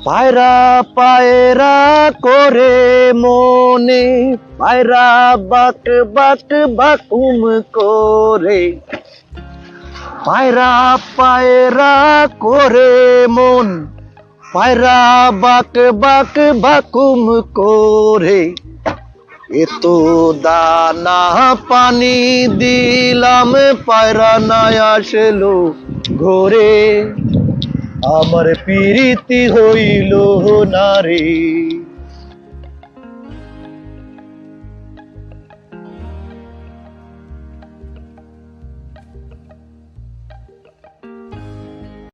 পায়রা পায়রা করে মনে, পায়রা বাক বাক বাকুম করে। পায়রা পায়রা করে মন, পায়রা বাক বাক বাকুম করে। এত দানা পানি দিলাম, পায়রা নাই আসলো ঘরে। আমার প্রীতি হইল না রে।